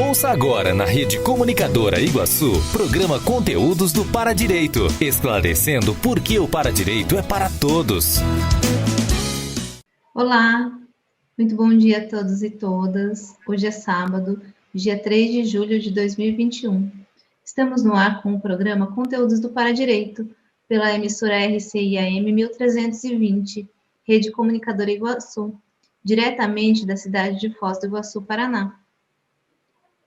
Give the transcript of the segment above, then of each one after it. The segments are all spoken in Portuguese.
Ouça agora na Rede Comunicadora Iguaçu, programa Conteúdos do Paradireito, esclarecendo por que o Paradireito é para todos. Olá, muito bom dia a todos e todas. Hoje é sábado, dia 3 de julho de 2021. Estamos no ar com o programa Conteúdos do Paradireito, pela emissora RCI-AM 1320, Rede Comunicadora Iguaçu, diretamente da cidade de Foz do Iguaçu, Paraná.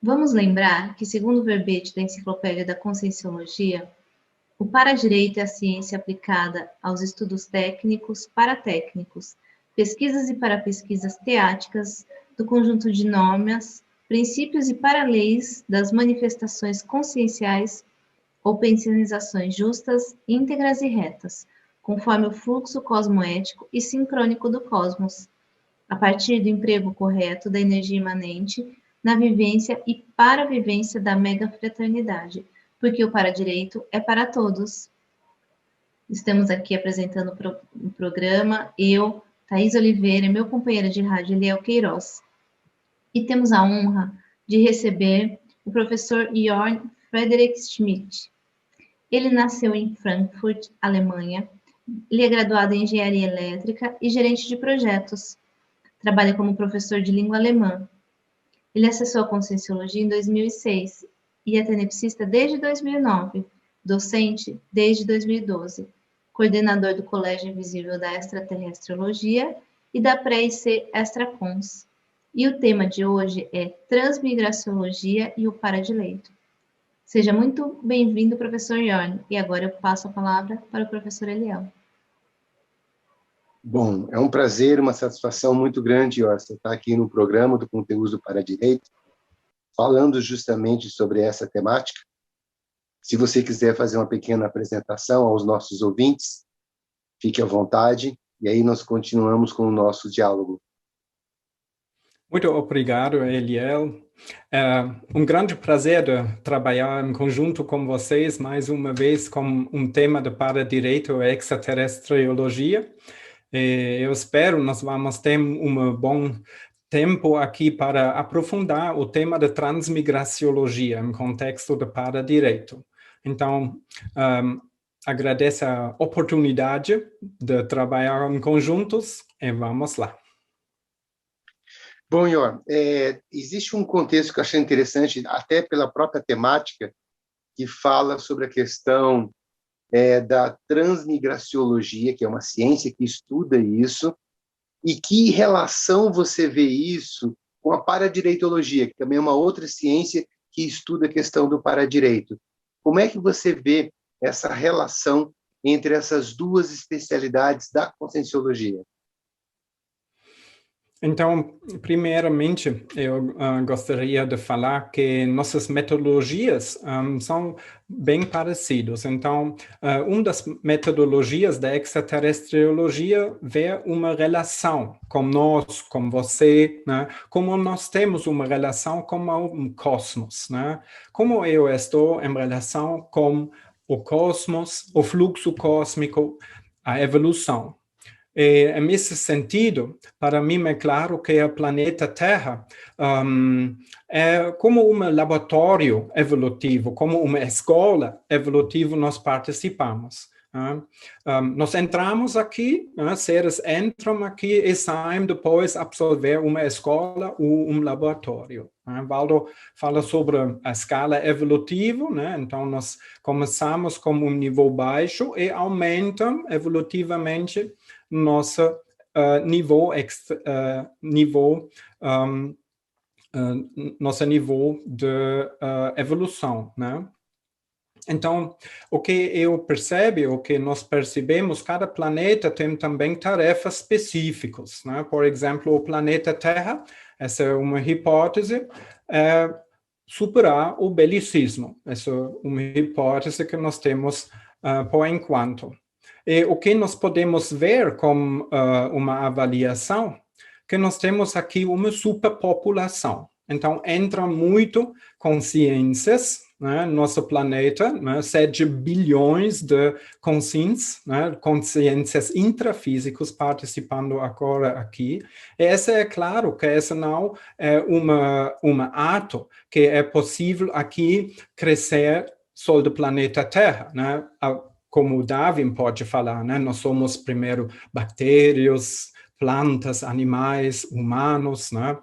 Vamos lembrar que, segundo o verbete da Enciclopédia da Conscienciologia, o Paradireito é a ciência aplicada aos estudos técnicos, paratécnicos, pesquisas e parapesquisas teáticas do conjunto de normas, princípios e paraleis das manifestações conscienciais ou pensionizações justas, íntegras e retas, conforme o fluxo cosmoético e sincrônico do cosmos, a partir do emprego correto da energia imanente na vivência e para-vivência da mega-fraternidade, porque o Paradireito é para todos. Estamos aqui apresentando o programa, eu, Thaís Oliveira, e meu companheiro de rádio, Eliel Queiroz. E temos a honra de receber o professor Jörn Frederick Schmidt. Ele nasceu em Frankfurt, Alemanha. Ele é graduado em Engenharia Elétrica e gerente de projetos. Trabalha como professor de língua alemã. Ele acessou a Conscienciologia em 2006 e é tenepsista desde 2009, docente desde 2012, coordenador do Colégio Invisível da Extraterrestriologia e da Pré-IC Extracons. E o tema de hoje é Transmigraciologia e o Paradireito. Seja muito bem-vindo, professor Jörn. E agora eu passo a palavra para o professor Eliel. Bom, é um prazer, uma satisfação muito grande, você estar aqui no programa do Conteúdo do Paradireito, falando justamente sobre essa temática. Se você quiser fazer uma pequena apresentação aos nossos ouvintes, fique à vontade, e aí nós continuamos com o nosso diálogo. Muito obrigado, Eliel. É um grande prazer trabalhar em conjunto com vocês, mais uma vez, com um tema de Paradireito e Extraterrestriologia. Eu espero nós vamos ter um bom tempo aqui para aprofundar o tema da transmigraciologia em contexto de Paradireito. Então, agradeço a oportunidade de trabalhar em conjuntos e vamos lá. Bom, Jörn, existe um contexto que eu achei interessante, até pela própria temática, que fala sobre a questão da transmigraciologia, que é uma ciência que estuda isso, e que relação você vê isso com a paradireitologia, que também é uma outra ciência que estuda a questão do paradireito. Como é que você vê essa relação entre essas duas especialidades da conscienciologia? Então, primeiramente, eu gostaria de falar que nossas metodologias são bem parecidas. Então, uma das metodologias da extraterrestriologia vê uma relação com nós, com você, né? Como nós temos uma relação com o cosmos, né? Como eu estou em relação com o cosmos, o fluxo cósmico, a evolução. E, nesse sentido, para mim é claro que o planeta Terra é como um laboratório evolutivo, como uma escola evolutiva nós participamos. Nós entramos aqui, seres entram aqui e saem depois absolver uma escola ou um laboratório. Waldo fala sobre a escala evolutiva, né? Então nós começamos com um nível baixo e aumentam evolutivamente nosso nosso nível de evolução, né? Então, o que eu percebo, o que nós percebemos, cada planeta tem também tarefas específicas, né? Por exemplo, o planeta Terra, essa é uma hipótese, superar o belicismo. Essa é uma hipótese que nós temos por enquanto. E o que nós podemos ver com uma avaliação, que nós temos aqui uma superpopulação. Então, entra muito consciências, né, no nosso planeta, né, 7 bilhões de consciências, né, consciências intrafísicas participando agora aqui. E essa é claro que essa não é uma ato que é possível aqui crescer só do planeta Terra, né? Como Darwin pode falar, né? Nós somos primeiro bactérias, plantas, animais, humanos, né?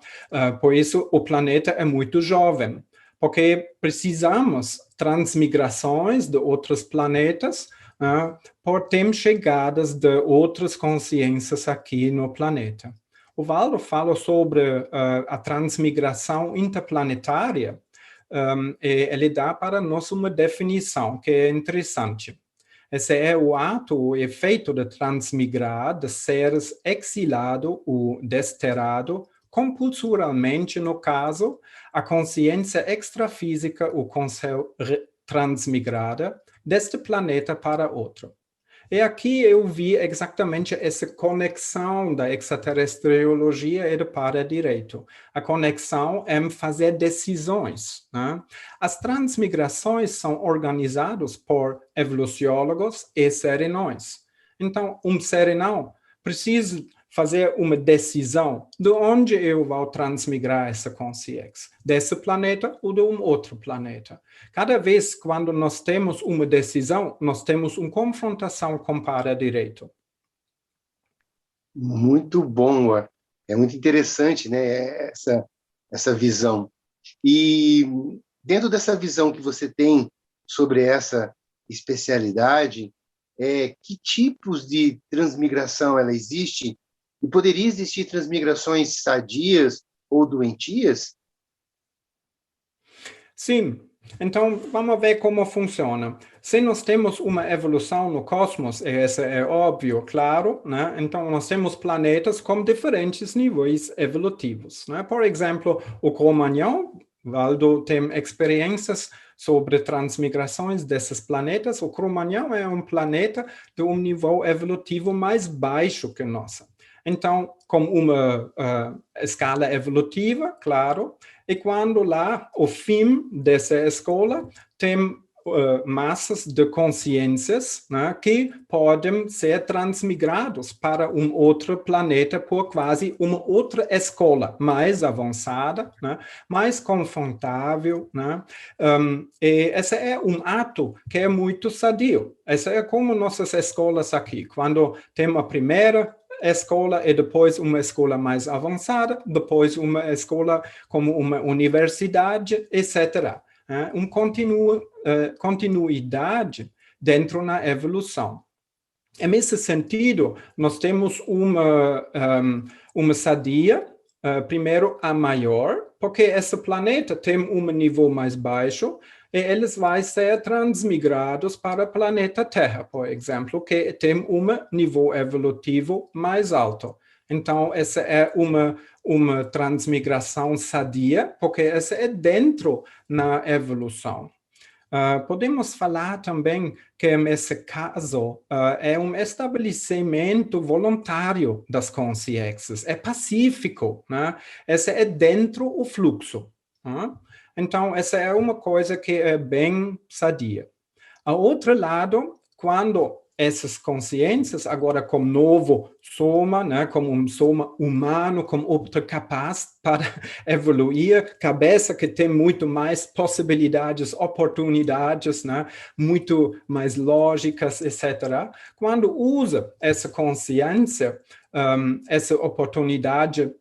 Por isso o planeta é muito jovem, porque precisamos transmigrações de outros planetas, por ter chegadas de outras consciências aqui no planeta. O Valdo fala sobre a transmigração interplanetária, e ele dá para nós uma definição que é interessante. Esse é o ato, o efeito de transmigrar de seres exilado ou desterrado compulsoriamente, no caso, a consciência extrafísica ou transmigrada deste planeta para outro. E aqui eu vi exatamente essa conexão da extraterrestriologia e do para-direito. A conexão é fazer decisões, né? As transmigrações são organizadas por evoluciólogos e serenões. Então, serenão precisa fazer uma decisão de onde eu vou transmigrar essa consciência, desse planeta ou de um outro planeta. Cada vez quando nós temos uma decisão, nós temos uma confrontação com o para-direito. Muito bom, é muito interessante, né, essa visão. E dentro dessa visão que você tem sobre essa especialidade, que tipos de transmigração ela existe? E poderia existir transmigrações sadias ou doentias? Sim. Então, vamos ver como funciona. Se nós temos uma evolução no cosmos, e isso é óbvio, claro, né? Então nós temos planetas com diferentes níveis evolutivos, né? Por exemplo, o Cro-Magnon, Valdo tem experiências sobre transmigrações desses planetas. O Cro-Magnon é um planeta de um nível evolutivo mais baixo que o nosso. Então, com uma escala evolutiva, claro, e quando lá, o fim dessa escola, tem massas de consciências, né, que podem ser transmigrados para um outro planeta por quase uma outra escola mais avançada, né, mais confortável, né? E esse é um ato que é muito sadio. Essa é como nossas escolas aqui. Quando tem a primeira escola e depois uma escola mais avançada, depois uma escola como uma universidade, etc. Uma continuidade dentro da evolução. Nesse sentido, nós temos uma sadia, primeiro a maior, porque esse planeta tem um nível mais baixo, e eles vão ser transmigrados para o planeta Terra, por exemplo, que tem um nível evolutivo mais alto. Então, essa é uma transmigração sadia, porque essa é dentro da evolução. Podemos falar também que, nesse caso, é um estabelecimento voluntário das consciências, é pacífico, né? Essa é dentro do fluxo. Então, essa é uma coisa que é bem sadia. Ao outro lado, quando essas consciências, agora como novo soma, né, como um soma humano, como outro capaz para evoluir, cabeça que tem muito mais possibilidades, oportunidades, né, muito mais lógicas, etc. Quando usa essa consciência, essa oportunidade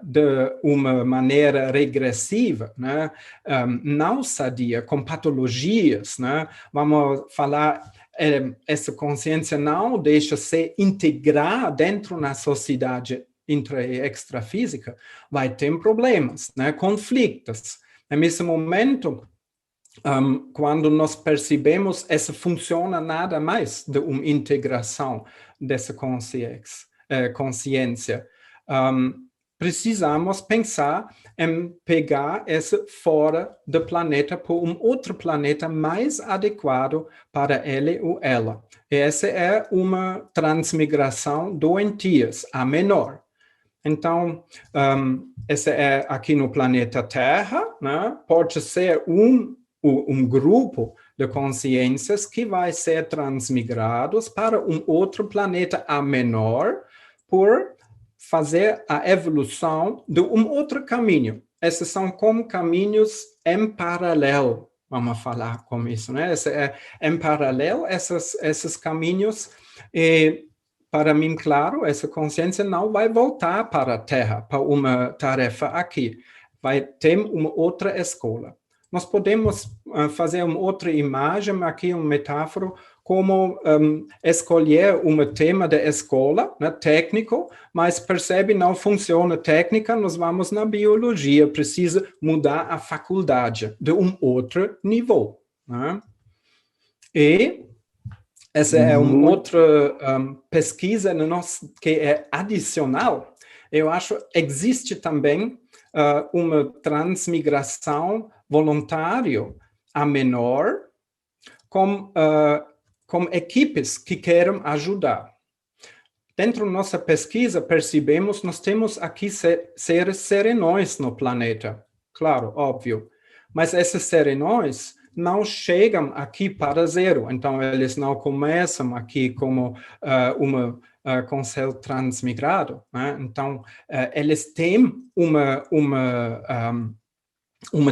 de uma maneira regressiva, né? Não sadia, com patologias, né? Vamos falar, essa consciência não deixa se integrar dentro da sociedade intra e extrafísica, vai ter problemas, né? Conflitos. Nesse momento, quando nós percebemos, essa funciona nada mais de uma integração dessa consciência. Precisamos pensar em pegar esse fora do planeta por um outro planeta mais adequado para ele ou ela. E essa é uma transmigração doentia, a menor. Então, esse é aqui no planeta Terra, né? Pode ser um grupo de consciências que vai ser transmigrados para um outro planeta a menor por fazer a evolução de um outro caminho. Esses são como caminhos em paralelo, vamos falar com isso, né? Em paralelo, esses caminhos, e para mim, claro, essa consciência não vai voltar para a Terra, para uma tarefa aqui. Vai ter uma outra escola. Nós podemos fazer uma outra imagem aqui, uma metáfora, como escolher um tema da escola, né, técnico, mas percebe não funciona técnica, nós vamos na biologia, precisa mudar a faculdade de um outro nível. Né? E essa é uma outra pesquisa que é adicional. Eu acho que existe também uma transmigração voluntária a menor com equipes que querem ajudar. Dentro da nossa pesquisa, percebemos que nós temos aqui seres serenões no planeta. Claro, óbvio. Mas esses serenões não chegam aqui para zero. Então, eles não começam aqui como com céu transmigrado. Né? Então, eles têm uma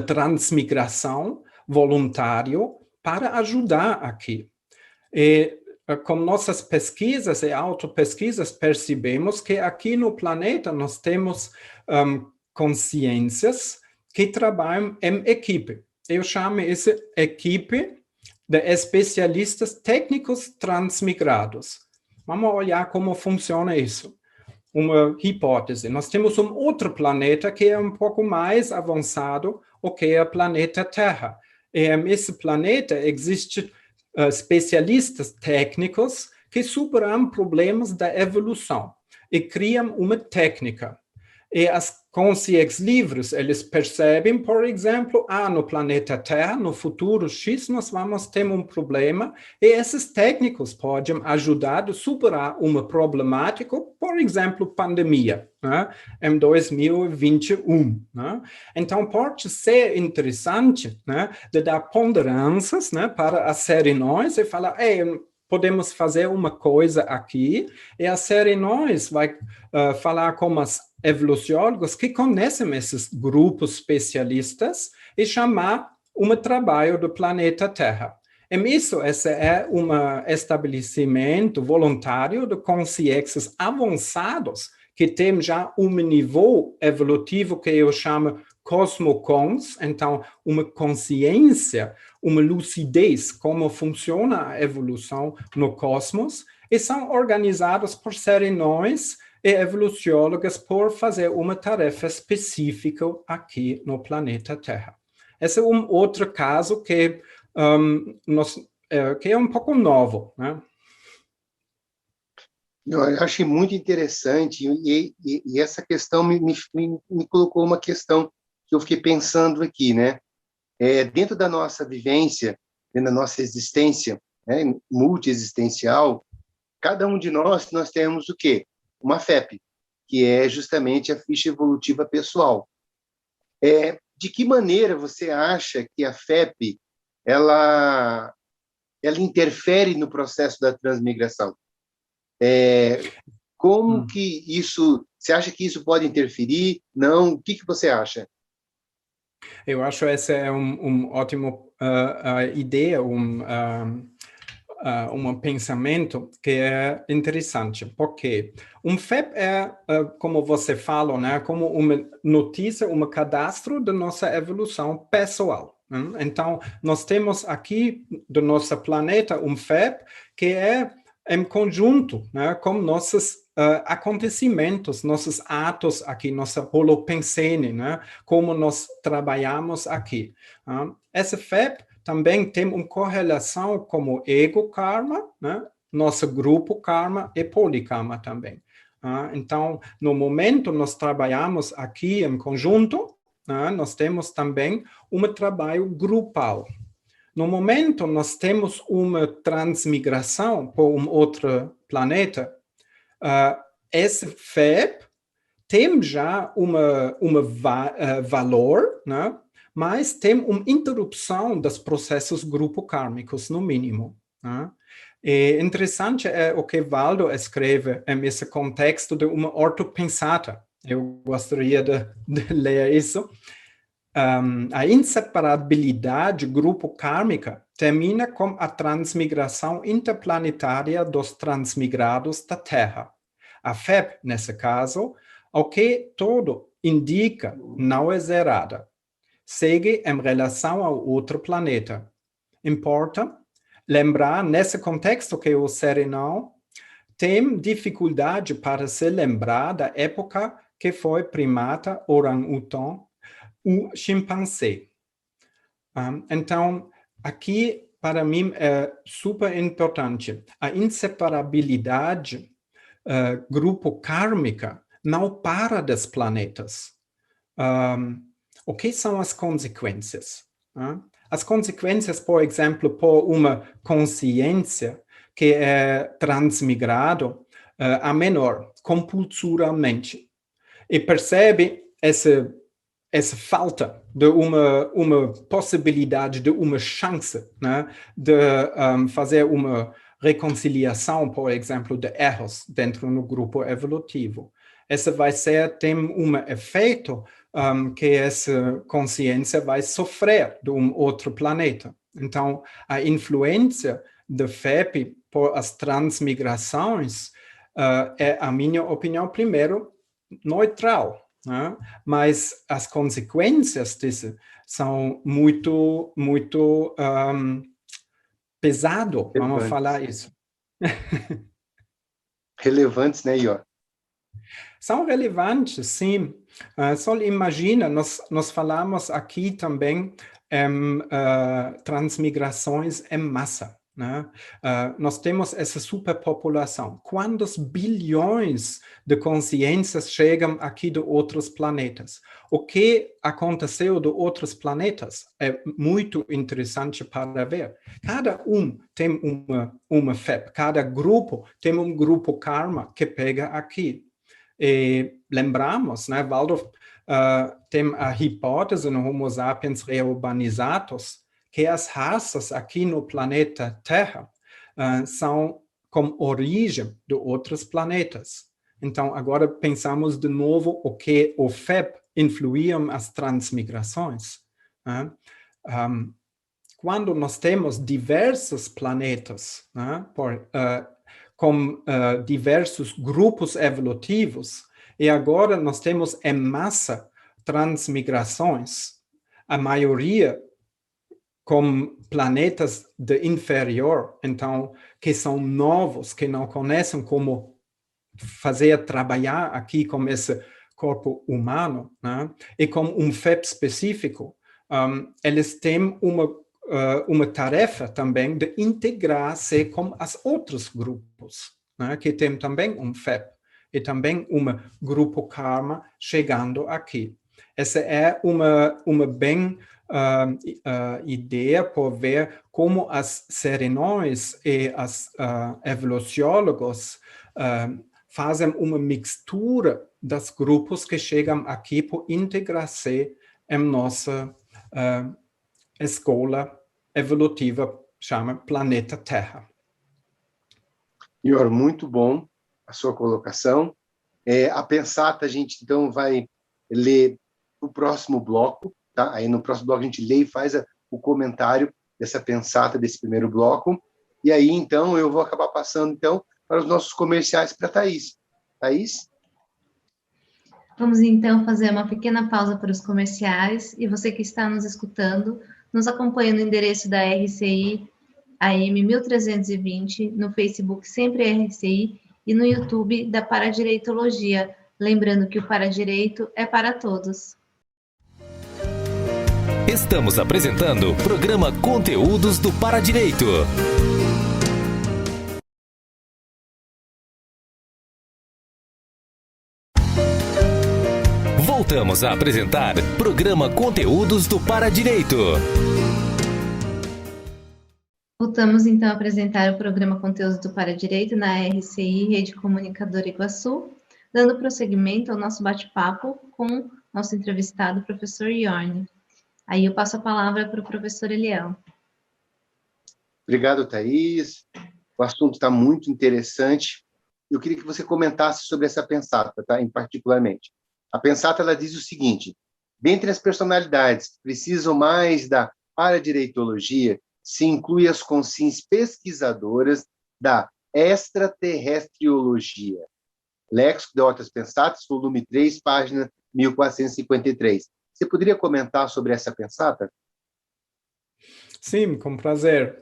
transmigração voluntária para ajudar aqui. E com nossas pesquisas e autopesquisas, percebemos que aqui no planeta nós temos consciências que trabalham em equipe. Eu chamo essa equipe de especialistas técnicos transmigrados. Vamos olhar como funciona isso. Uma hipótese. Nós temos um outro planeta que é um pouco mais avançado, o que é o planeta Terra. E nesse planeta existem especialistas técnicos que superam problemas da evolução e criam uma técnica. E as consciências livres, eles percebem, por exemplo, no planeta Terra, no futuro X, nós vamos ter um problema e esses técnicos podem ajudar a superar uma problemática, por exemplo, pandemia, né, em 2021. Né? Então, pode ser interessante, né, de dar ponderâncias, né, para as serenões e falar, podemos fazer uma coisa aqui, e a serenões vai falar com as evoluciólogos que conhecem esses grupos especialistas e chamar um trabalho do planeta Terra. E isso, esse é um estabelecimento voluntário de consciências avançados que tem já um nível evolutivo que eu chamo cosmocons, então uma consciência, uma lucidez, como funciona a evolução no cosmos, e são organizados por serenões e evoluciólogas por fazer uma tarefa específica aqui no planeta Terra. Esse é um outro caso que é um pouco novo, né? Eu achei muito interessante e essa questão me colocou uma questão que eu fiquei pensando aqui, né? Dentro da nossa vivência, dentro da nossa existência, né, multiexistencial, cada um de nós temos o quê? Uma FEP, que é justamente a ficha evolutiva pessoal. De que maneira você acha que a FEP ela interfere no processo da transmigração? Como que isso... Você acha que isso pode interferir? Não? O que você acha? Eu acho essa é uma ótima ideia, um pensamento que é interessante, porque FEP é, como você falou, né, como uma notícia, um cadastro da nossa evolução pessoal. Né? Então, nós temos aqui do nosso planeta FEP que é em conjunto, né, com nossos acontecimentos, nossos atos aqui, nossa holopensene, né, como nós trabalhamos aqui. Essa FEP também tem uma correlação como ego-karma, né? Nosso grupo karma e polikarma também. Então, no momento nós trabalhamos aqui em conjunto, nós temos também um trabalho grupal. No momento nós temos uma transmigração para outro planeta, esse FEP tem já valor, né? Mas tem uma interrupção dos processos grupo-kármicos, no mínimo. Né? E interessante é o que Waldo escreve nesse contexto de uma ortopensata. Eu gostaria de ler isso. A inseparabilidade grupo-kármica termina com a transmigração interplanetária dos transmigrados da Terra. A FEP, nesse caso, o que todo indica, não é zerada. Segue em relação ao outro planeta. Importa lembrar, nesse contexto, que o serenão tem dificuldade para se lembrar da época que foi primata, orang-utan, o chimpanzé. Então, aqui, para mim, é super importante. A inseparabilidade grupo-kármica não para dos planetas. O que são as consequências? As consequências, por exemplo, por uma consciência que é transmigrado a menor, compulsoriamente, e percebe essa falta de uma possibilidade, de uma chance, né, de fazer uma reconciliação, por exemplo, de erros dentro do grupo evolutivo. Esse tem um efeito que essa consciência vai sofrer de um outro planeta. Então, a influência da FEP por as transmigrações é, a minha opinião, primeiro, neutral. Né? Mas as consequências disso são muito pesado, vamos falar isso. Relevantes, né, Ior? São relevantes, sim. Só imagina, nós falamos aqui também transmigrações em massa. Né? Nós temos essa superpopulação. Quantos bilhões de consciências chegam aqui de outros planetas? O que aconteceu de outros planetas é muito interessante para ver. Cada um tem uma FEP, cada grupo tem um grupo karma que pega aqui. E lembramos, né, Waldo tem a hipótese no Homo sapiens reurbanizados que as raças aqui no planeta Terra são com origem de outros planetas. Então, agora pensamos de novo o que o FEP influíam as transmigrações. Quando nós temos diversos planetas, com diversos grupos evolutivos, e agora nós temos em massa transmigrações, a maioria com planetas de inferior, então, que são novos, que não conhecem como trabalhar aqui com esse corpo humano, né? E com um FEP específico, eles têm uma tarefa também de integrar-se com os outros grupos, né? Que tem também um FEP, e também um grupo karma chegando aqui. Essa é uma bem ideia por ver como as serenões e os evoluciólogos fazem uma mistura dos grupos que chegam aqui por integrar-se em nossa escola evolutiva, chama Planeta Terra. Ior, muito bom a sua colocação. A pensata a gente então vai ler o próximo bloco. Tá? Aí no próximo bloco a gente lê e faz o comentário dessa pensata desse primeiro bloco. E aí, então, eu vou acabar passando então para os nossos comerciais para a Thaís. Thaís? Vamos, então, fazer uma pequena pausa para os comerciais. E você que está nos escutando, nos acompanha no endereço da RCI AM 1320, no Facebook Sempre RCI e no YouTube da Paradireitologia. Lembrando que o Paradireito é para todos. Estamos apresentando o programa Conteúdos do Paradireito. Voltamos a apresentar o programa Conteúdos do Paradireito. Voltamos então a apresentar o programa Conteúdos do Paradireito na RCI, Rede Comunicadora Iguaçu. dando prosseguimento ao nosso bate-papo com nosso entrevistado, professor Yorn. Aí eu passo a palavra para o professor Eliel. Obrigado, Thaís. O assunto está muito interessante. Eu queria que você comentasse sobre essa pensata, tá? Em particularmente. A pensata, ela diz o seguinte: dentre as personalidades que precisam mais da paradireitologia, se inclui as consciências pesquisadoras da extraterrestriologia. Léxico de Hortas Pensatas, volume 3, página 1453. Você poderia comentar sobre essa pensata? Sim, com prazer.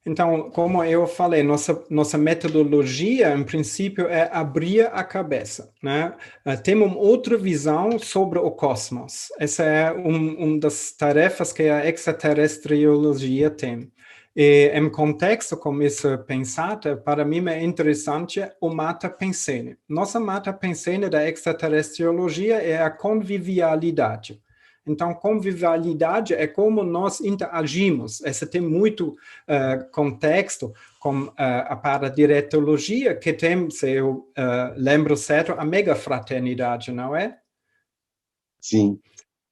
Então, como eu falei, nossa metodologia, em princípio, é abrir a cabeça, né? Temos uma outra visão sobre o cosmos. Essa é uma das tarefas que a extraterrestriologia tem. E, em contexto como essa pensata, para mim é interessante o mata pensene. Nossa mata pensene da extraterrestriologia é a convivialidade. Então, convivialidade é como nós interagimos. Esse tem muito contexto com a paradiretologia, que tem, se eu lembro certo, a megafraternidade, não é? Sim,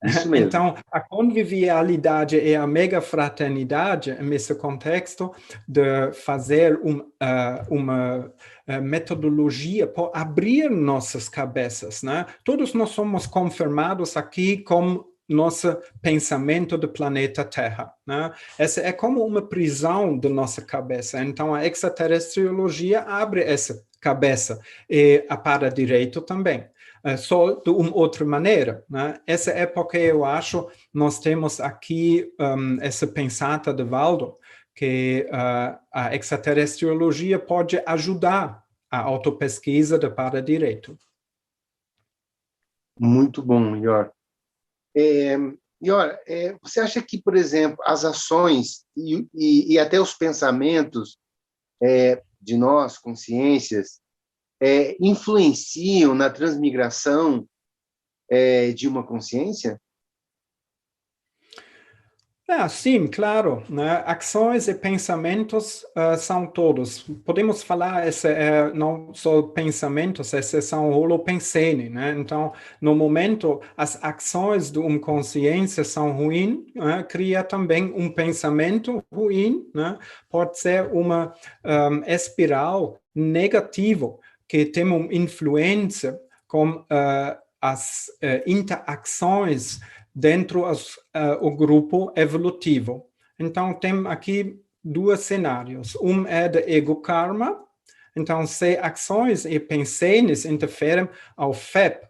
isso mesmo. Então, a convivialidade e a megafraternidade, nesse contexto, de fazer uma metodologia para abrir nossas cabeças, né? Todos nós somos confirmados aqui com nosso pensamento do planeta Terra, né? Essa é como uma prisão da nossa cabeça. Então, a extraterrestriologia abre essa cabeça e a paradireito também. Só de uma outra maneira, né? Essa é porque eu acho nós temos aqui essa pensata de Waldo, que a extraterrestriologia pode ajudar a autopesquisa de paradireito. Muito bom, Ior. Ior, você acha que, por exemplo, as ações e até os pensamentos de nós, consciências, influenciam na transmigração de uma consciência? Sim, claro, né? Ações e pensamentos são todos. Podemos falar, não só pensamentos, esses são holopensene, né? Então, no momento, as ações de uma consciência são ruins, né? Cria também um pensamento ruim, né? Pode ser uma espiral negativa que tem uma influência com as interações dentro o grupo evolutivo. Então, tem aqui dois cenários. Um é de ego-karma. Então, se ações e pensenes interferem ao FEP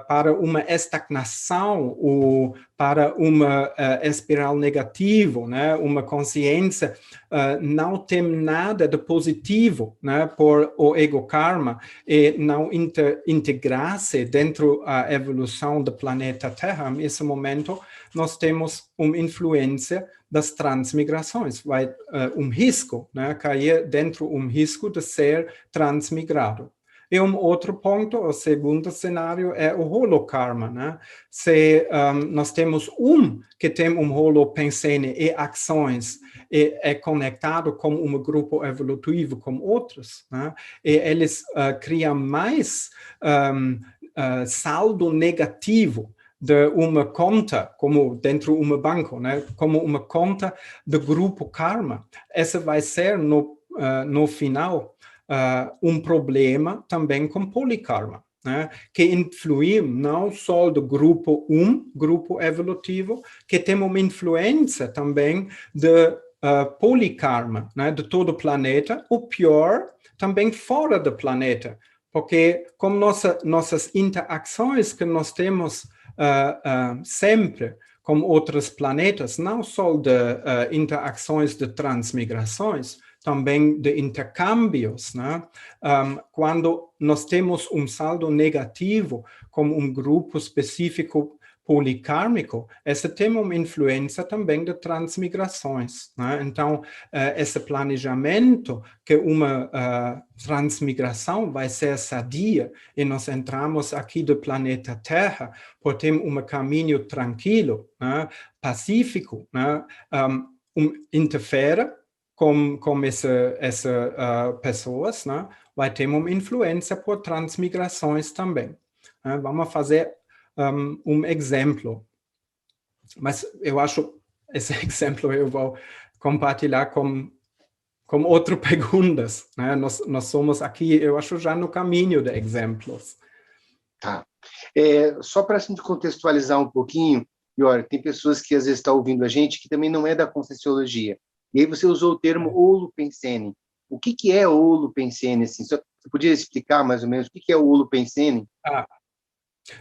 para uma estagnação ou para uma espiral negativa, né? Uma consciência não tem nada de positivo, né? Por o ego-karma e não integrar-se dentro da evolução do planeta Terra. Nesse momento, nós temos uma influência das transmigrações, vai um risco, né? Cair dentro risco de ser transmigrado. E um outro ponto, o segundo cenário, é o holokarma, né? Se nós temos que tem holopensene e ações e é conectado com um grupo evolutivo com outros, né? E eles criam mais saldo negativo de uma conta, como dentro de um banco, né? Como uma conta do grupo karma. Essa vai ser, no final, um problema também com polikarma, né? Que influi não só do grupo grupo evolutivo, que tem uma influência também de polikarma, né? De todo o planeta, o pior também fora do planeta, porque como nossas interações que nós temos sempre com outros planetas, não só de interações de transmigrações, também de intercâmbios, né? Quando nós temos saldo negativo como grupo específico policármico, esse tem uma influência também de transmigrações, né? Então, esse planejamento que uma transmigração vai ser sadia e nós entramos aqui do planeta Terra por ter caminho tranquilo, né? Pacífico, né? Interfere com essas pessoas, né, vai ter uma influência por transmigrações também. Vamos fazer um exemplo. Mas eu acho esse exemplo eu vou compartilhar com outras perguntas. Né? Nós somos aqui, eu acho, já no caminho de exemplos. Tá. Só para a gente contextualizar um pouquinho, e olha, tem pessoas que às vezes estão ouvindo a gente que também não é da Conscienciologia. E aí você usou o termo holopensene. O que é holopensene? Assim? Você podia explicar mais ou menos o que é o holopensene?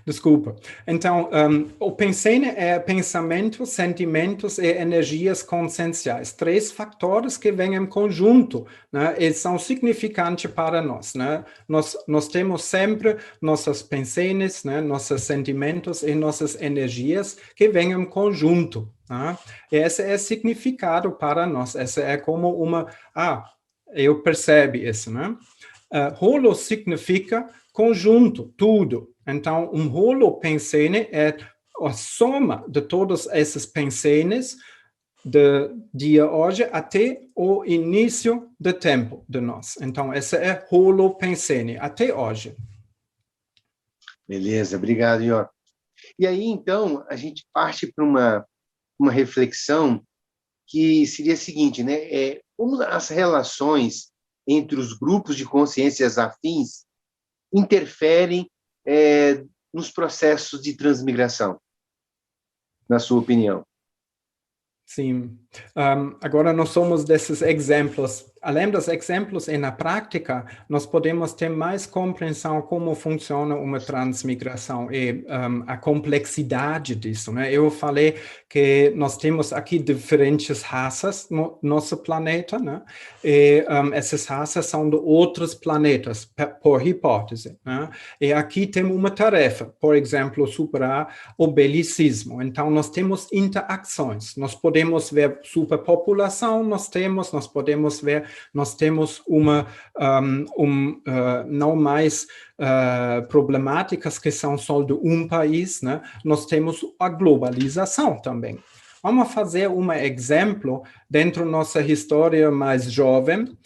Desculpa. Então, o pensene é pensamentos, sentimentos e energias conscienciais. 3 fatores que vêm em conjunto, né, e são significantes para nós. Né? Nós temos sempre nossos pensenes, né, nossos sentimentos e nossas energias que vêm em conjunto. Né? E esse é significado para nós. Essa é como uma... eu percebo isso. Né? Holo significa conjunto, tudo. Então, holopensene é a soma de todos esses pensenes do dia hoje até o início do tempo de nós. Então, essa é holopensene, até hoje. Beleza, obrigado, Ior. E aí, então, a gente parte para uma reflexão que seria a seguinte, né? Como as relações entre os grupos de consciências afins interferem nos processos de transmigração, na sua opinião? Sim. Agora, nós somos desses exemplos. Além dos exemplos e na prática, nós podemos ter mais compreensão como funciona uma transmigração e a complexidade disso. Né? Eu falei que nós temos aqui diferentes raças no nosso planeta, né? E essas raças são de outros planetas, por hipótese. Né? E aqui temos uma tarefa, por exemplo, superar o belicismo. Então, nós temos interações. Nós podemos ver superpopulação, nós podemos ver, nós temos não mais problemáticas que são só de um país, né? Nós temos a globalização também. Vamos fazer um exemplo dentro da nossa história mais jovem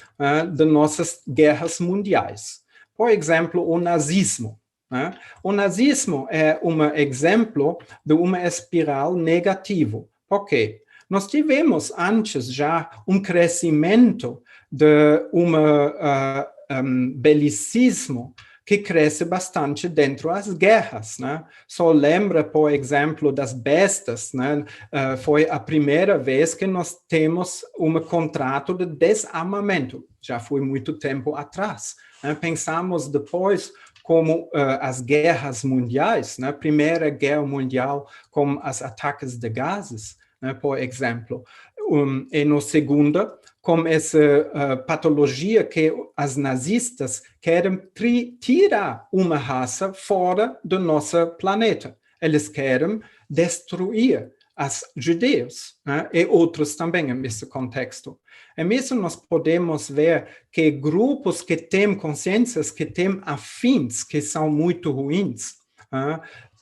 de nossas guerras mundiais. Por exemplo, o nazismo. Né? O nazismo é um exemplo de uma espiral negativa. Por quê? Nós tivemos antes já um crescimento de belicismo que cresce bastante dentro das guerras. Né? Só lembra, por exemplo, das bestas. Né? Foi a primeira vez que nós temos um contrato de desarmamento. Já foi muito tempo atrás. Né? Pensamos depois como as guerras mundiais, né? Primeira Guerra Mundial com os ataques de gases, né? Por exemplo. E no segunda, com essa patologia que os nazistas querem tirar uma raça fora do nosso planeta. Eles querem destruir os judeus, né? E outros também nesse contexto. E mesmo nós podemos ver que grupos que têm consciências, que têm afins, que são muito ruins,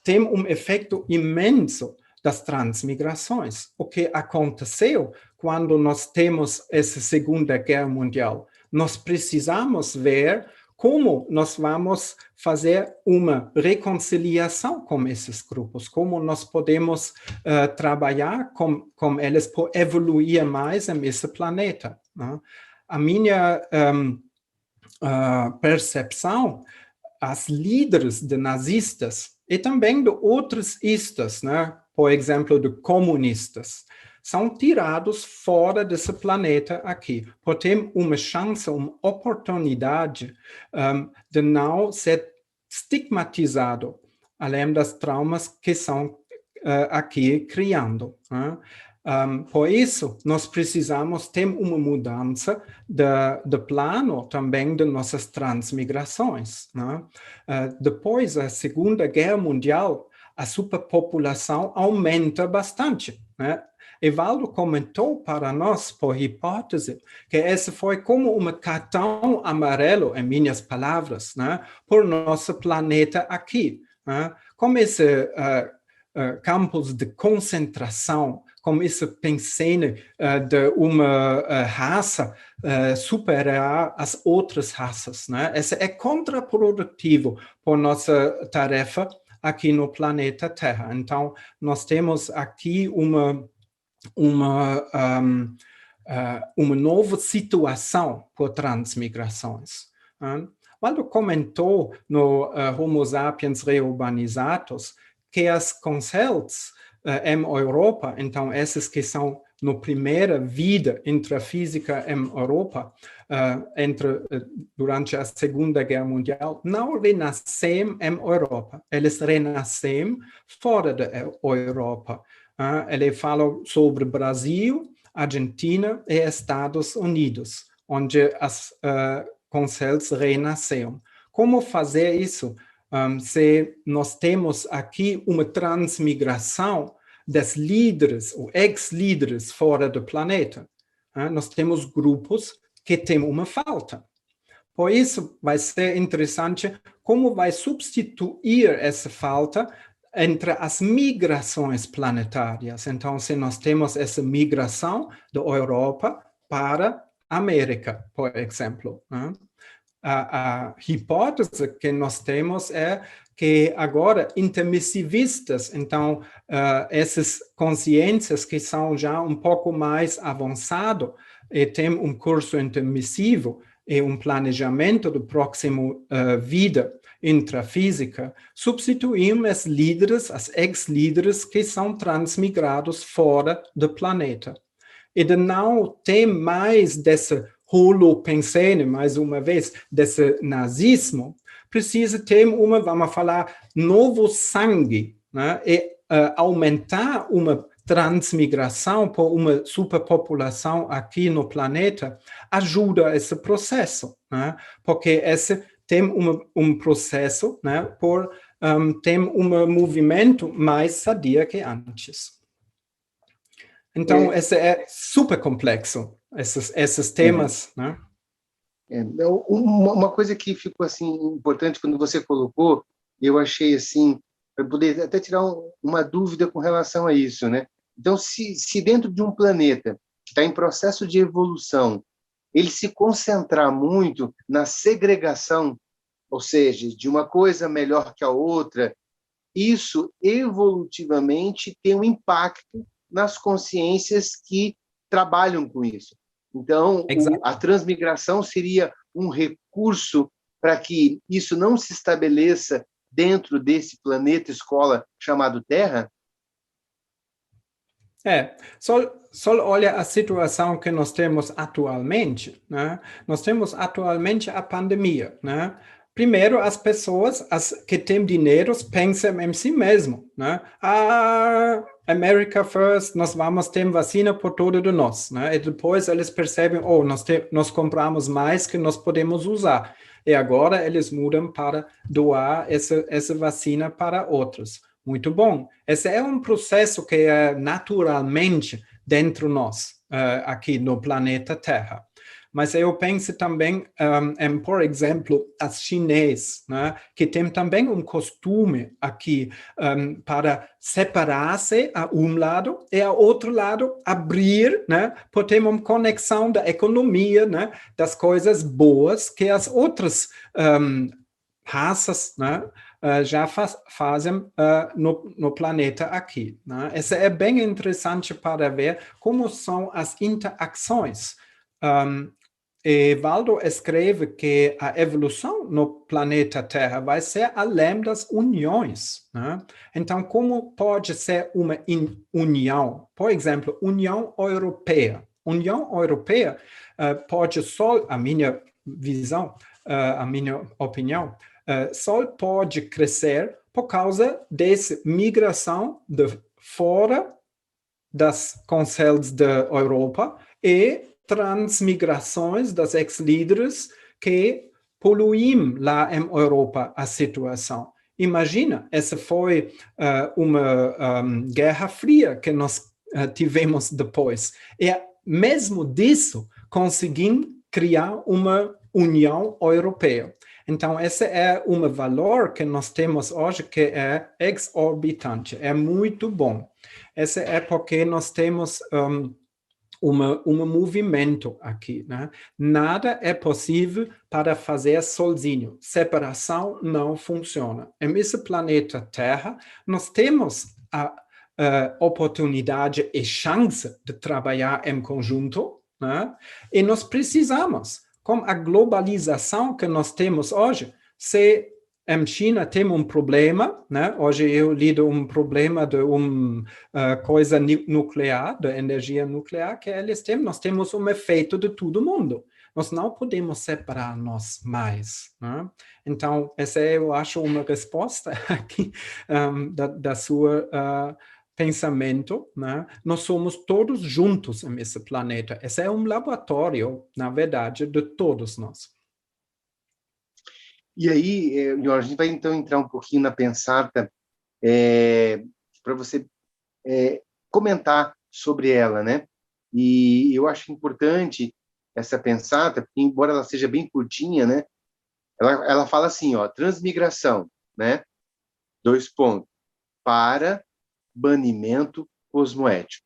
têm um efeito imenso das transmigrações. O que aconteceu quando nós temos essa Segunda Guerra Mundial? Nós precisamos ver como nós vamos fazer uma reconciliação com esses grupos, como nós podemos trabalhar com eles por evoluir mais nesse planeta. Né? A minha percepção, as líderes de nazistas e também de outros istas, né? Por exemplo, de comunistas, são tirados fora desse planeta aqui, por ter uma chance, uma oportunidade de não ser estigmatizado, além das traumas que são aqui criando. Né? Por isso, nós precisamos ter uma mudança de plano também de nossas transmigrações. Né? Depois da Segunda Guerra Mundial, a superpopulação aumenta bastante. Né? Evaldo comentou para nós, por hipótese, que esse foi como um cartão amarelo, em minhas palavras, né, por nosso planeta aqui. Né? Como esse campos de concentração, como isso pensando de uma raça superar as outras raças, né? Isso é contraprodutivo para nossa tarefa aqui no planeta Terra. Então, nós temos aqui uma nova situação por transmigrações. Quando comentou no Homo sapiens Reurbanizatus que as concelts em Europa, então essas que são na primeira vida intrafísica em Europa, durante a Segunda Guerra Mundial, não renascem em Europa, eles renascem fora da Europa. Ele fala sobre Brasil, Argentina e Estados Unidos, onde as concelts renasceram. Como fazer isso? Se nós temos aqui uma transmigração dos líderes ou ex-líderes fora do planeta, nós temos grupos que têm uma falta. Por isso, vai ser interessante como vai substituir essa falta entre as migrações planetárias. Então, se nós temos essa migração da Europa para a América, por exemplo, a hipótese que nós temos é que agora intermissivistas, então essas consciências que são já um pouco mais avançadas e têm um curso intermissivo e um planejamento do próximo vida intrafísica, substituímos os líderes, as ex-líderes que são transmigrados fora do planeta. E de não ter mais desse holopensene, mais uma vez, desse nazismo, precisa ter vamos falar, novo sangue, né? E aumentar uma transmigração por uma superpopulação aqui no planeta ajuda esse processo, né? Porque esse tem um processo, né? Tem um movimento mais sadio que antes. Então, esse é super complexo, esses temas, né? Uma coisa que ficou assim importante quando você colocou, eu achei assim, para poder até tirar uma dúvida com relação a isso, né? Então, se dentro de um planeta que está em processo de evolução, ele se concentrar muito na segregação, ou seja, de uma coisa melhor que a outra, isso evolutivamente tem um impacto nas consciências que trabalham com isso. Então, a transmigração seria um recurso para que isso não se estabeleça dentro desse planeta escola chamado Terra? Só olha a situação que nós temos atualmente, né? Nós temos atualmente a pandemia, né? Primeiro, as pessoas que têm dinheiro pensam em si mesmo, né? America first, nós vamos ter vacina por todo de nós, né? E depois eles percebem, nós compramos mais que nós podemos usar. E agora eles mudam para doar essa vacina para outros. Muito bom. Esse é um processo que é naturalmente dentro de nós, aqui no planeta Terra. Mas eu penso também por exemplo, as chinesas, né, que têm também um costume aqui para separar-se a um lado e ao outro lado abrir, né, para ter uma conexão da economia, né, das coisas boas que as outras raças, né, já fazem no planeta aqui, né? Isso é bem interessante para ver como são as interações. E Waldo escreve que a evolução no planeta Terra vai ser além das uniões, né? Então, como pode ser uma união? Por exemplo, União Europeia. União Europeia pode só, a minha visão, a minha opinião, só pode crescer por causa dessa migração de fora das concelts da Europa e transmigrações das ex-líderes que poluem lá em Europa a situação. Imagina, essa foi uma guerra fria que nós tivemos depois. E mesmo disso, conseguimos criar uma União Europeia. Então, esse é um valor que nós temos hoje que é exorbitante, é muito bom. Esse é porque nós temos um movimento aqui, né? Nada é possível para fazer sozinho. Separação não funciona. Nesse planeta Terra, nós temos a oportunidade e chance de trabalhar em conjunto, né? E nós precisamos, com a globalização que nós temos hoje, se em China tem um problema, né? Hoje eu lido um problema de uma coisa nuclear, de energia nuclear que eles têm. Nós temos um efeito de todo mundo. Nós não podemos separar-nos mais, né? Então, essa eu acho uma resposta aqui da sua pensamento, né? Nós somos todos juntos nesse planeta. Esse é um laboratório, na verdade, de todos nós. E aí, Jorge, a gente vai então entrar um pouquinho na pensata para você comentar sobre ela, né? E eu acho importante essa pensata, porque embora ela seja bem curtinha, né? Ela fala assim, ó, transmigração, né? 2 pontos, para banimento cosmoético.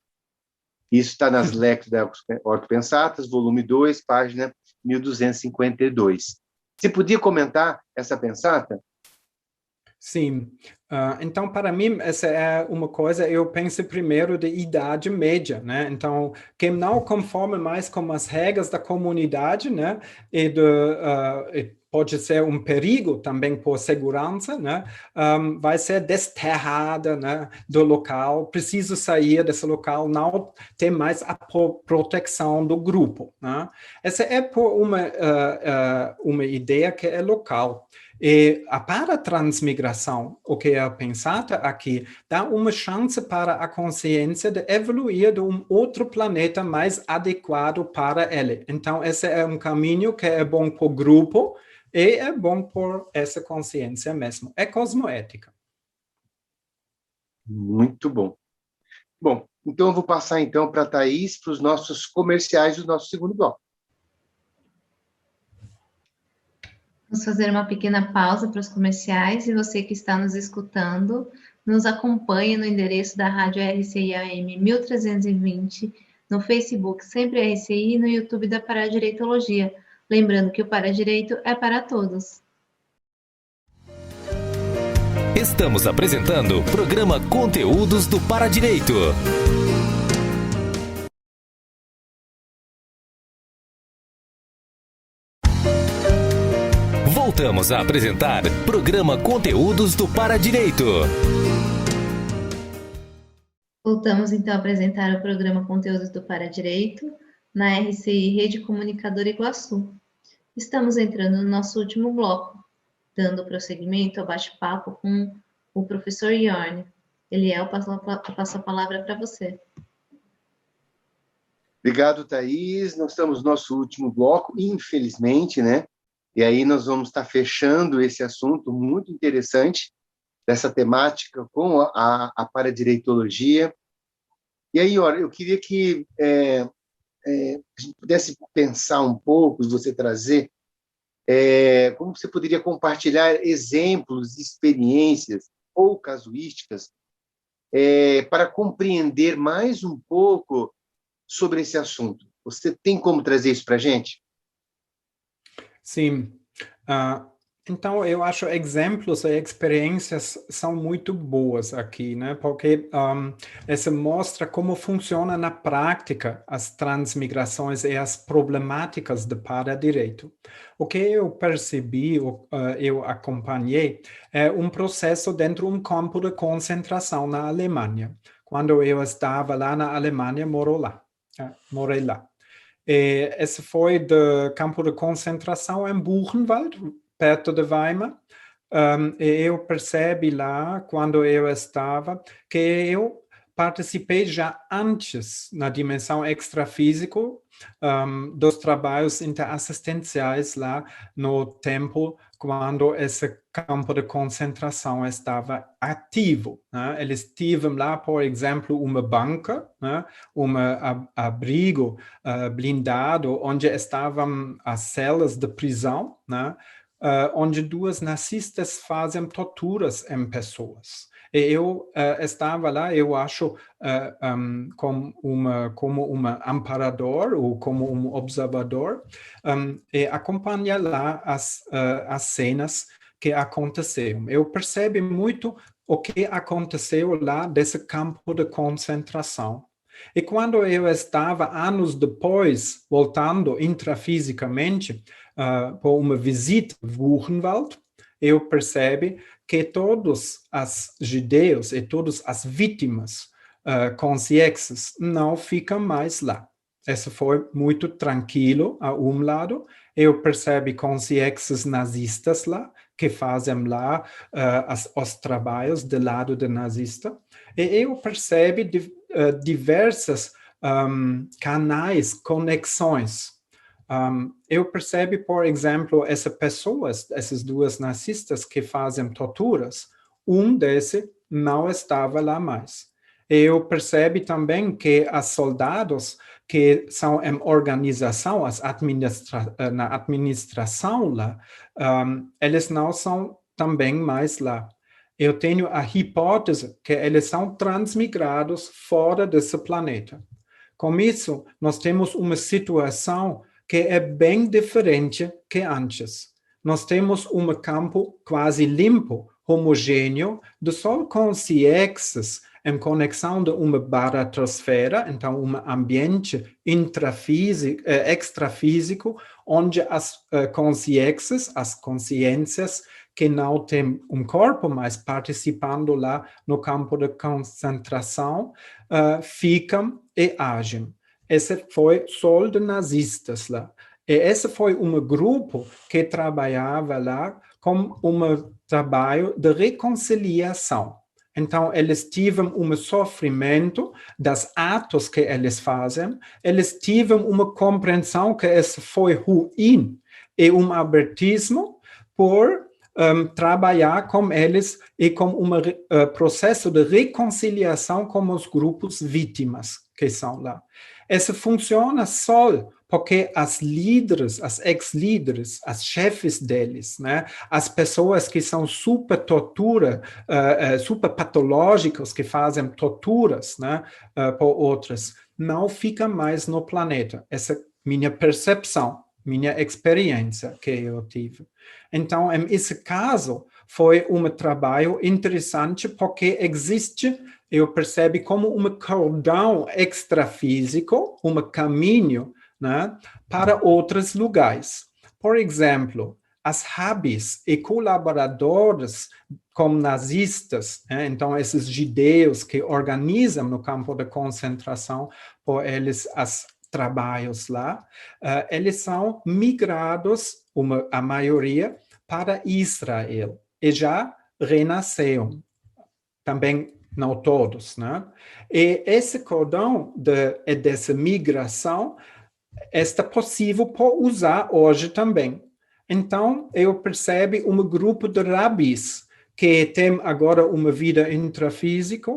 Isso está nas Lectio da Ortopensatas, volume 2, página 1252. Você podia comentar essa pensata? Sim. Então, para mim, essa é uma coisa, eu penso primeiro de Idade Média, né? Então, quem não conforma mais com as regras da comunidade, né? Pode ser um perigo também por segurança, né? Vai ser desterrada, né, do local, precisa sair desse local, não tem mais a proteção do grupo, né? Essa é por uma ideia que é local. E para a transmigração, o que é pensado aqui, dá uma chance para a consciência de evoluir de um outro planeta mais adequado para ele. Então, esse é um caminho que é bom para o grupo, e é bom por essa consciência mesmo. É cosmoética. Muito bom. Bom, então eu vou passar então para a Thaís, para os nossos comerciais do nosso segundo bloco. Vamos fazer uma pequena pausa para os comerciais e você que está nos escutando, nos acompanhe no endereço da Rádio RCI AM 1320, no Facebook Sempre RCI e no YouTube da Paradireitologia. Lembrando que o Paradireito é para todos. Estamos apresentando o programa Conteúdos do Paradireito. Voltamos a apresentar o programa Conteúdos do Paradireito. Voltamos então a apresentar o programa Conteúdos do Paradireito na RCI Rede Comunicadora Iguaçu. Estamos entrando no nosso último bloco, dando prosseguimento ao bate-papo com o professor Jorge. Eliel, passo a palavra para você. Obrigado, Thaís. Nós estamos no nosso último bloco, infelizmente, né? E aí nós vamos estar fechando esse assunto muito interessante dessa temática com a paradireitologia. E aí, olha, eu queria que a gente pudesse pensar um pouco, você trazer, como você poderia compartilhar exemplos, experiências ou casuísticas para compreender mais um pouco sobre esse assunto. Você tem como trazer isso para a gente? Sim. Então, eu acho exemplos e experiências são muito boas aqui, né? Porque essa mostra como funciona na prática as transmigrações e as problemáticas de paradireito. O que eu percebi, eu acompanhei, é um processo dentro de um campo de concentração na Alemanha. Quando eu estava lá na Alemanha, morei lá. E esse foi do campo de concentração em Buchenwald, perto de Weimar, e eu percebi lá, quando eu estava, que eu participei já antes, na dimensão extrafísico, dos trabalhos interassistenciais lá no tempo, quando esse campo de concentração estava ativo, né? Eles tiveram lá, por exemplo, uma banca, né? Abrigo blindado, onde estavam as celas de prisão, né? onde duas nazistas fazem torturas em pessoas. E eu estava lá, eu acho, como um amparador ou como um observador, e acompanha lá as cenas que aconteceram. Eu percebi muito o que aconteceu lá desse campo de concentração. E quando eu estava, anos depois, voltando intrafisicamente por uma visita a Buchenwald, eu percebi que todos os judeus e todas as vítimas conscientes não ficam mais lá. Isso foi muito tranquilo, a lado. Eu percebi conscientes nazistas lá, que fazem lá os trabalhos do lado do nazista. E eu percebi diversas canais, conexões. Eu percebi, por exemplo, essas duas nazistas que fazem torturas, desses não estava lá mais. Eu percebi também que os soldados que são em organização, na administração lá, eles não são também mais lá. Eu tenho a hipótese que eles são transmigrados fora desse planeta. Com isso, nós temos uma situação que é bem diferente que antes. Nós temos um campo quase limpo, homogêneo, de só consciências em conexão de uma baratrosfera, então um ambiente extrafísico, onde as consciências, as consciências que não têm um corpo, mas participando lá no campo de concentração, ficam e agem. Esse foi só de nazistas lá. E esse foi um grupo que trabalhava lá com um trabalho de reconciliação. Então, eles tiveram um sofrimento dos atos que eles fazem, eles tiveram uma compreensão que isso foi ruim e abertismo por trabalhar com eles e com um processo de reconciliação com os grupos vítimas que são lá. Isso funciona só porque as líderes, as ex-líderes, as chefes deles, né, as pessoas que são super patológicas, que fazem torturas, né, por outras, não ficam mais no planeta. Essa é minha percepção, minha experiência que eu tive. Então, esse caso foi um trabalho interessante porque existe, eu percebi, como um cordão extrafísico, um caminho, né, para outros lugares. Por exemplo, as hubs e colaboradores como nazistas, né, então esses judeus que organizam no campo de concentração, por eles os trabalhos lá, eles são migrados, a maioria, para Israel e já renasceram. Também não todos, né? E esse cordão dessa migração está possível por usar hoje também. Então, eu percebo um grupo de rabis que tem agora uma vida intrafísica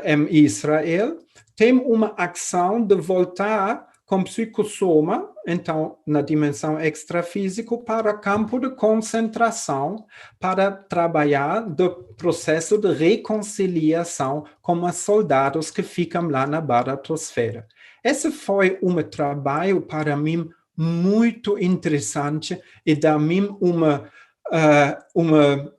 em Israel, tem uma ação de voltar com psicossoma, então, na dimensão extrafísica, para campo de concentração, para trabalhar do processo de reconciliação com os soldados que ficam lá na baratrosfera. Esse foi um trabalho, para mim, muito interessante e dá-me uma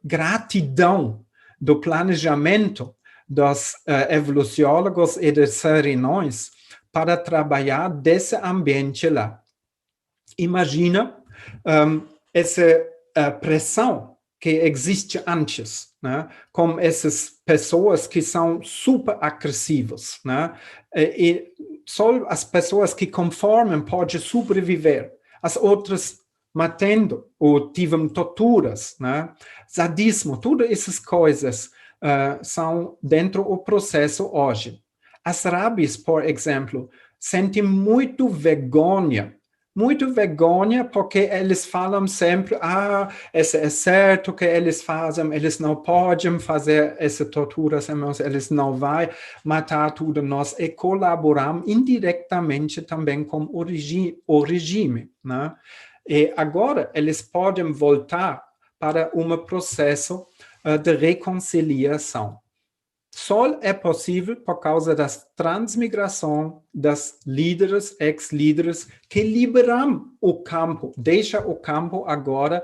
gratidão do planejamento dos evoluciólogos e dos serenões para trabalhar desse ambiente lá. Imagina essa pressão que existe antes, né? Com essas pessoas que são super agressivas, né? E só as pessoas que conformam podem sobreviver. As outras matando ou tiveram torturas, né? Sadismo, todas essas coisas são dentro do processo hoje. As rabis, por exemplo, sentem muito vergonha porque eles falam sempre, isso é certo que eles fazem, eles não podem fazer essa tortura, eles não vão matar tudo nós e colaboramos indiretamente também com o regime, né? E agora eles podem voltar para um processo de reconciliação. Só é possível por causa da transmigração das líderes, ex-líderes, que liberam o campo, deixa o campo agora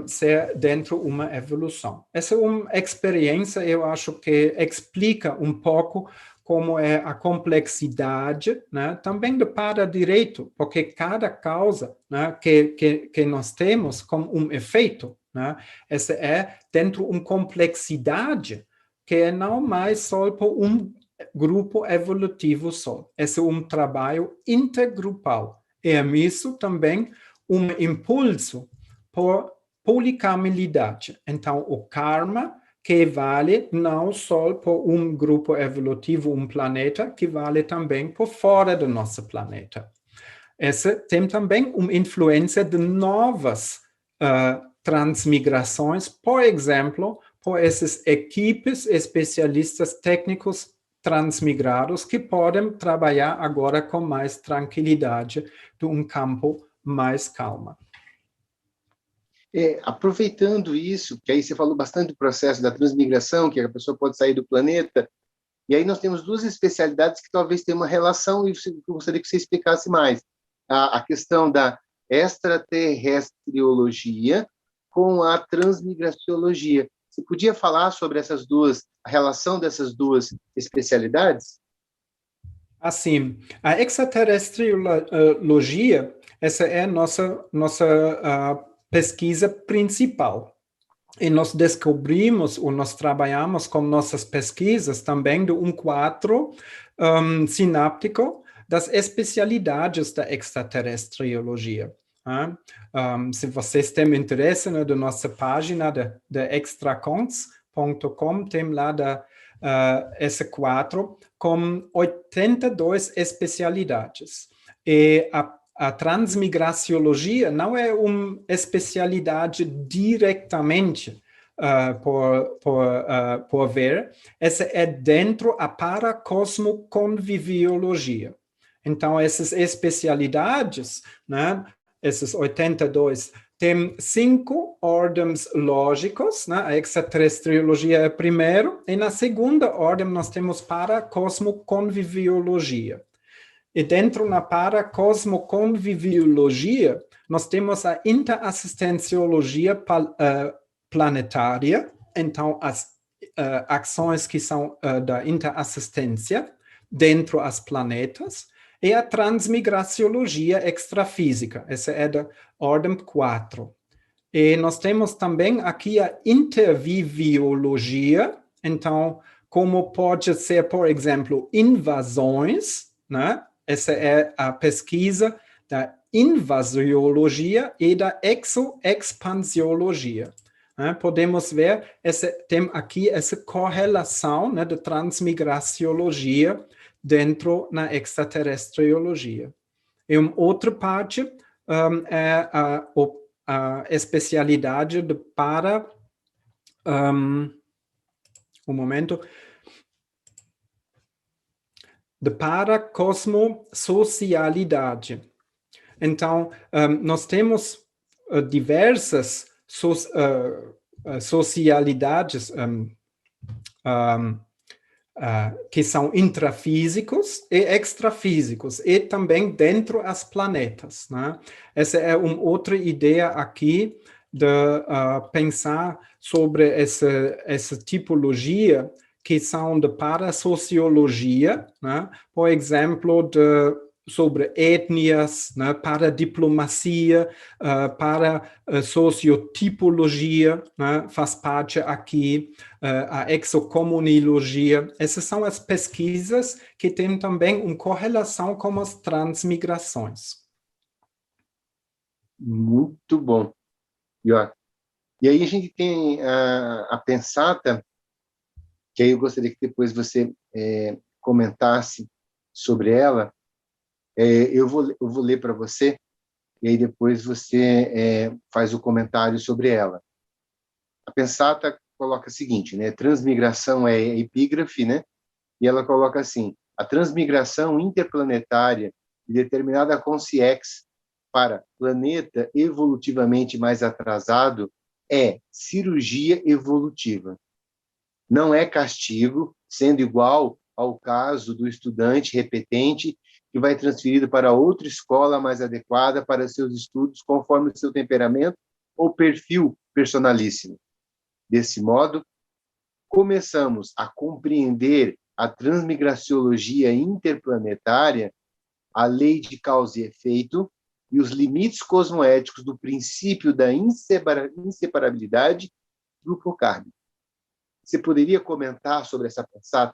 ser dentro de uma evolução. Essa é uma experiência, eu acho que explica um pouco como é a complexidade, né, também do para-direito, porque cada causa, né, que nós temos como um efeito, né, essa é dentro de uma complexidade que é não mais só por um grupo evolutivo só. Esse é um trabalho intergrupal. E é isso também um impulso por policamelidade. Então, o karma que vale não só por um grupo evolutivo, um planeta, que vale também por fora do nosso planeta. Essa tem também uma influência de novas transmigrações, por exemplo, por essas equipes especialistas técnicos transmigrados que podem trabalhar agora com mais tranquilidade de um campo mais calmo. Aproveitando isso, que aí você falou bastante do processo da transmigração, que a pessoa pode sair do planeta, e aí nós temos duas especialidades que talvez tenham uma relação, e eu gostaria que você explicasse mais. A questão da extraterrestriologia com a transmigraciologia. Você podia falar sobre essas duas, a relação dessas duas especialidades? Assim, a extraterrestriologia, essa é a nossa pesquisa principal. E nós descobrimos, ou nós trabalhamos com nossas pesquisas também de um quadro sináptico das especialidades da extraterrestriologia. Se vocês têm interesse, né, da nossa página da extracons.com, tem lá esse quadro com 82 especialidades. E a transmigraciologia não é uma especialidade diretamente por ver, essa é dentro da paracosmoconviviologia. Então, essas especialidades, né, esses 82, tem 5 ordens lógicos, né? A extraterrestriologia é a primeira, e na segunda ordem nós temos paracosmoconviviologia. E dentro da paracosmoconviviologia, nós temos a interassistenciologia planetária, então as ações que são da interassistência dentro dos planetas, e a transmigraciologia extrafísica, essa é da ordem 4. E nós temos também aqui a interviviologia, então, como pode ser, por exemplo, invasões, né? Essa é a pesquisa da invasiologia e da exoexpansiologia. Né? Podemos ver, tem aqui essa correlação, né, da transmigraciologia dentro da extraterrestriologia. E uma outra parte é a especialidade de paracosmosocialidade. Então, nós temos diversas socialidades que são intrafísicos e extrafísicos, e também dentro dos planetas. Né? Essa é uma outra ideia aqui de pensar sobre essa tipologia que são de parasociologia, né? Por exemplo, sobre etnias, né? Para diplomacia, para sociotipologia, né? Faz parte aqui a exocomunilogia. Essas são as pesquisas que têm também uma correlação com as transmigrações. Muito bom. E aí a gente tem a Pensata, que aí eu gostaria que depois você comentasse sobre ela. Eu vou ler para você, e aí depois você faz o comentário sobre ela. A Pensata coloca o seguinte, né? Transmigração é epígrafe, né? E ela coloca assim: a transmigração interplanetária de determinada consciex para planeta evolutivamente mais atrasado é cirurgia evolutiva. Não é castigo, sendo igual ao caso do estudante repetente que vai transferido para outra escola mais adequada para seus estudos, conforme o seu temperamento ou perfil personalíssimo. Desse modo, começamos a compreender a transmigraciologia interplanetária, a lei de causa e efeito e os limites cosmoéticos do princípio da inseparabilidade do grupo kármico. Você poderia comentar sobre essa pensata?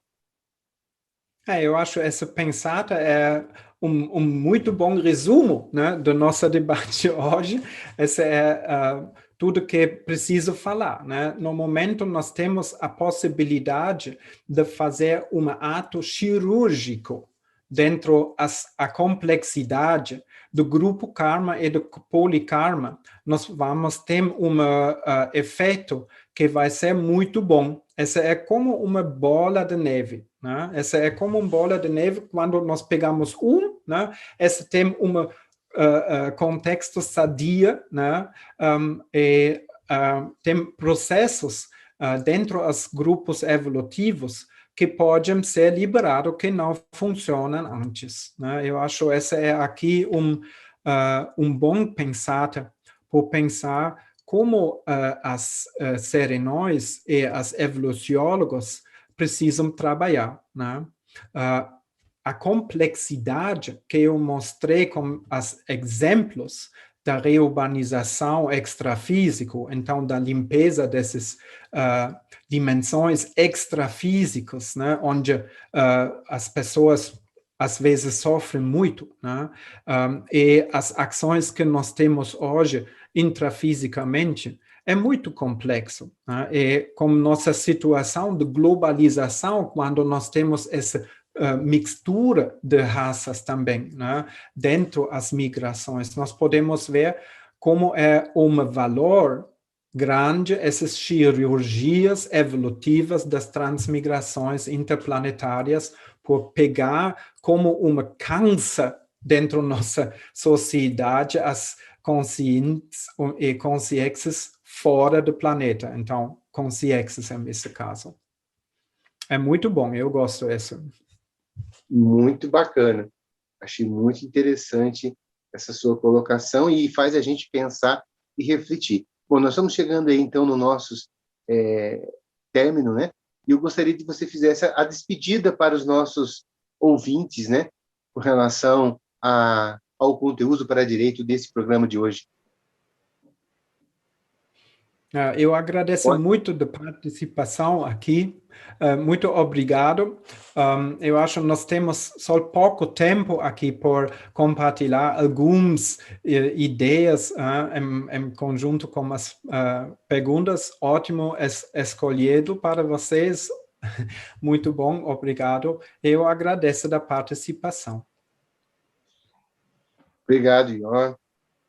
Eu acho essa pensata é um muito bom resumo, né, do nosso debate hoje. Essa é tudo que é preciso falar, né? No momento, nós temos a possibilidade de fazer um ato cirúrgico dentro a complexidade do grupo karma e do polikarma. Nós vamos ter um efeito que vai ser muito bom. Essa é como uma bola de neve, né? Essa é como uma bola de neve quando nós pegamos né? Essa tem contexto sadia, né? Tem processos dentro dos grupos evolutivos que podem ser liberados, que não funcionam antes, né? Eu acho essa é aqui um bom pensar, por pensar como as serenóis e as evoluciólogos precisam trabalhar, né? A complexidade que eu mostrei com os exemplos da reurbanização extrafísica, então da limpeza dessas dimensões extrafísicas, né, onde as pessoas às vezes sofrem muito, né, e as ações que nós temos hoje intrafisicamente é muito complexo, né? E como nossa situação de globalização, quando nós temos essa mixtura de raças também, né? Dentro das migrações, nós podemos ver como é um valor grande essas cirurgias evolutivas das transmigrações interplanetárias por pegar como uma câncer dentro da nossa sociedade as conscientes e consciências fora do planeta. Então, consciências nesse caso. É muito bom, eu gosto disso. Muito bacana. Achei muito interessante essa sua colocação e faz a gente pensar e refletir. Bom, nós estamos chegando aí, então, no nosso término, né? E eu gostaria que você fizesse a despedida para os nossos ouvintes, né? Com relação ao conteúdo para direito desse programa de hoje. Eu agradeço muito da participação aqui. Muito obrigado. Eu acho que nós temos só pouco tempo aqui por compartilhar algumas ideias em conjunto com as perguntas. Ótimo escolhido para vocês. Muito bom, obrigado. Eu agradeço da participação. Obrigado, Ion.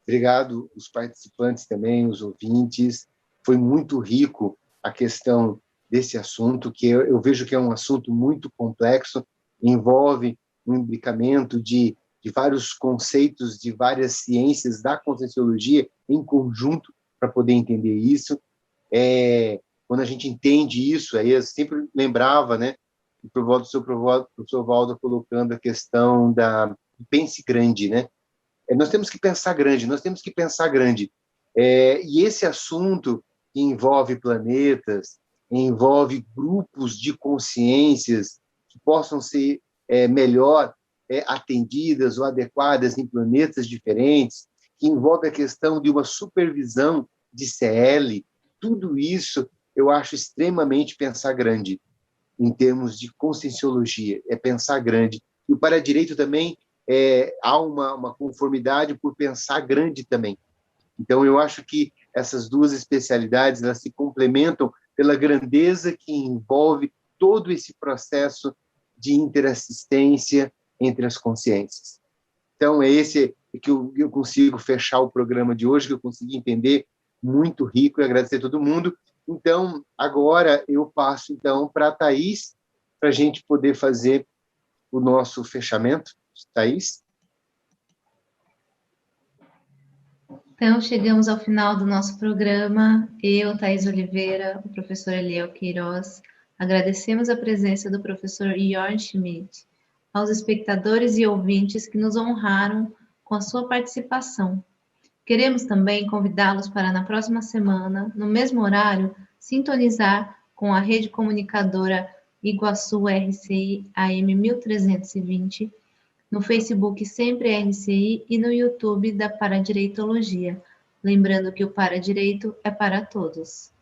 Obrigado os participantes também, os ouvintes. Foi muito rico a questão desse assunto, que eu vejo que é um assunto muito complexo, envolve um imbricamento de vários conceitos, de várias ciências da conscienciologia em conjunto para poder entender isso. Quando a gente entende isso, aí eu sempre lembrava, né, o professor Valdo colocando a questão da pense grande, né? Nós temos que pensar grande, e esse assunto que envolve planetas, envolve grupos de consciências que possam ser melhor atendidas ou adequadas em planetas diferentes, que envolve a questão de uma supervisão de CL, tudo isso eu acho extremamente pensar grande, em termos de conscienciologia, é pensar grande. E o para-direito também há uma conformidade por pensar grande também. Então, eu acho que essas duas especialidades elas se complementam pela grandeza que envolve todo esse processo de interassistência entre as consciências. Então, é esse que eu consigo fechar o programa de hoje, que eu consegui entender, muito rico, e agradecer a todo mundo. Então, agora eu passo então, para a Thaís, para a gente poder fazer o nosso fechamento. Thaís? Então, chegamos ao final do nosso programa. Eu, Thaís Oliveira, o professor Eliel Queiroz, agradecemos a presença do professor Jorn Schmidt, aos espectadores e ouvintes que nos honraram com a sua participação. Queremos também convidá-los para, na próxima semana, no mesmo horário, sintonizar com a rede comunicadora Iguaçu RCI AM 1320, no Facebook Sempre RCI e no YouTube da Paradireitologia. Lembrando que o Paradireito é para todos.